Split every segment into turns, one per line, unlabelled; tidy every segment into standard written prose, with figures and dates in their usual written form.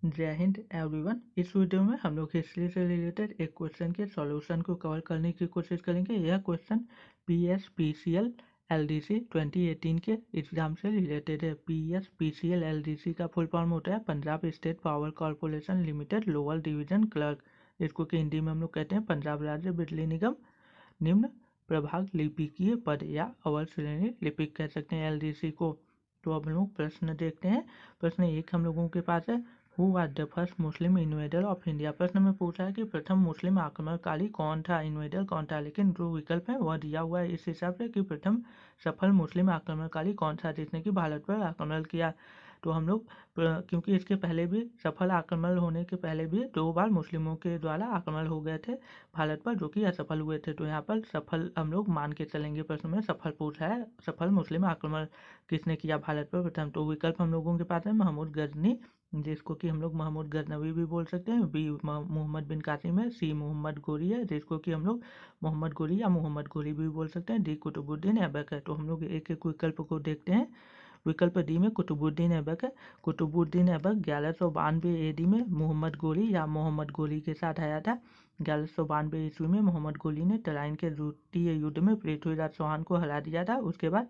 जय हिंद एवरीवन। इस वीडियो में हम लोग हिस्ट्री से रिलेटेड एक क्वेश्चन के सॉल्यूशन को कवर करने की कोशिश करेंगे। यह क्वेश्चन PSPCL LDC 2018 के एग्जाम से रिलेटेड है। PSPCL LDC का फुल फॉर्म होता है Punjab state power corporation limited lower division clerk. इसको कि हिंदी में हम लोग कहते हैं पंजाब राज्य बिजली निगम निम्न प्रभाग लिपिकीय पद या अवर श्रेणी लिपिक कह सकते हैं LDC को। तो अब हम लोग प्रश्न देखते हैं। प्रश्न एक हम लोगों के पास है, who was the first Muslim invader of India. प्रश्न में पूछा है कि प्रथम मुस्लिम आक्रमणकारी कौन था, इन्वेडर कौन था, लेकिन जो विकल्प है वह दिया हुआ है इस हिसाब से कि प्रथम सफल मुस्लिम आक्रमणकारी कौन था जिसने कि भारत पर आक्रमण किया। तो हम लोग क्योंकि इसके पहले भी सफल आक्रमण होने के पहले भी 2 बार मुस्लिमों के द्वारा आक्रमण हो गए थे भारत पर, जो कि असफल हुए थे। तो यहाँ पर सफल हम लोग मान के चलेंगे। प्रश्न में सफल पूछा है, सफल मुस्लिम आक्रमण किसने किया भारत पर प्रथम। तो विकल्प हम लोगों के पास है महमूद गजनी, जिसको कि हम लोग महमूद गजनवी भी बोल सकते हैं। बी मोहम्मद बिन कासिम है। सी मोहम्मद गोरी है, जिसको कि हम लोग मोहम्मद गोरी या मोहम्मद गोरी भी बोल सकते हैं। डी कुतुबुद्दीन ऐबक है। तो हम लोग एक एक विकल्प को देखते हैं। विकल्प डी में कुतुबुद्दीन ऐबक है। कुतुबुद्दीन ऐबक 1192 AD में मोहम्मद गोरी या मोहम्मद गोरी के साथ आया था। 1192 ईस्वी में मोहम्मद गोरी ने तराइन के द्वितीय युद्ध में पृथ्वीराज चौहान को हरा दिया था। उसके बाद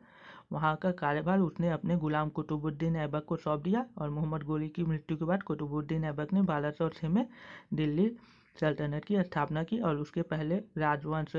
वहाँ का कार्यभार उसने अपने गुलाम कुतुबुद्दीन ऐबक को सौंप दिया और मोहम्मद गोरी की मृत्यु के बाद कुतुबुद्दीन ऐबक ने 1206 में दिल्ली सल्तनत की स्थापना की और उसके पहले राजवंश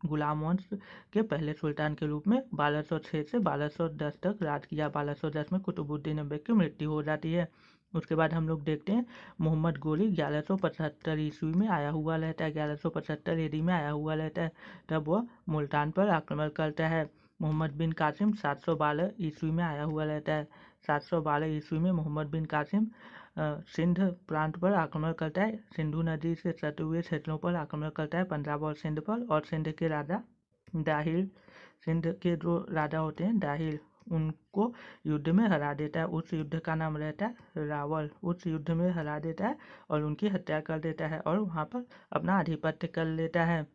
गुलाम वंश के पहले सुल्तान के रूप में 1206 से 1210 तक राज किया। 1210 में कुतुबुद्दीन ऐबक की मृत्यु हो जाती है। उसके बाद हम लोग देखते हैं मोहम्मद गोरी 1175 ईस्वी में आया हुआ रहता है। 1175 AD में आया हुआ रहता है। तब वह मुल्तान पर आक्रमण करता है। मोहम्मद बिन कासिम 712 ईस्वी में आया हुआ रहता है। 712 ईस्वी में मोहम्मद बिन कासिम सिंध प्रांत पर आक्रमण करता है। सिंधु नदी से सटे हुए क्षेत्रों पर आक्रमण करता है, पंजाब और सिंध पर। और सिंध के राजा दाहिर, सिंध के जो राजा होते हैं दाहिर, उनको युद्ध में हरा देता है। उस युद्ध का नाम रहता है रावल। उस युद्ध में हरा देता है और उनकी हत्या कर देता है और वहाँ पर अपना आधिपत्य कर लेता है।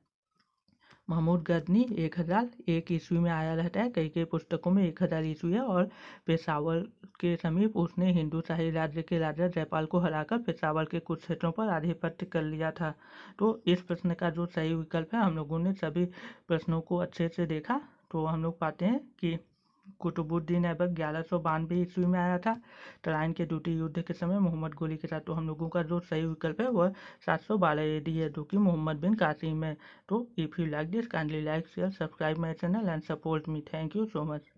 महमूद गजनी 1001 ईस्वी में आया रहता है। कई पुस्तकों में 1000 ईस्वी है और पेशावर के समीप उसने हिंदू शाही राज्य के राजा जयपाल को हराकर पेशावर के कुछ क्षेत्रों पर आधिपत्य कर लिया था। तो इस प्रश्न का जो सही विकल्प है, हम लोगों ने सभी प्रश्नों को अच्छे से देखा तो हम लोग पाते हैं कि कुतुबुद्दीन ऐबक 1192 ईस्वी में आया था तराइन के द्वितीय युद्ध के समय मोहम्मद गोरी के साथ। तो हम लोगों का जो सही विकल्प है वह 712 AD है, जो कि मोहम्मद बिन कासिम है। तो if you like this kindly like share subscribe my channel and support me. Thank you so much.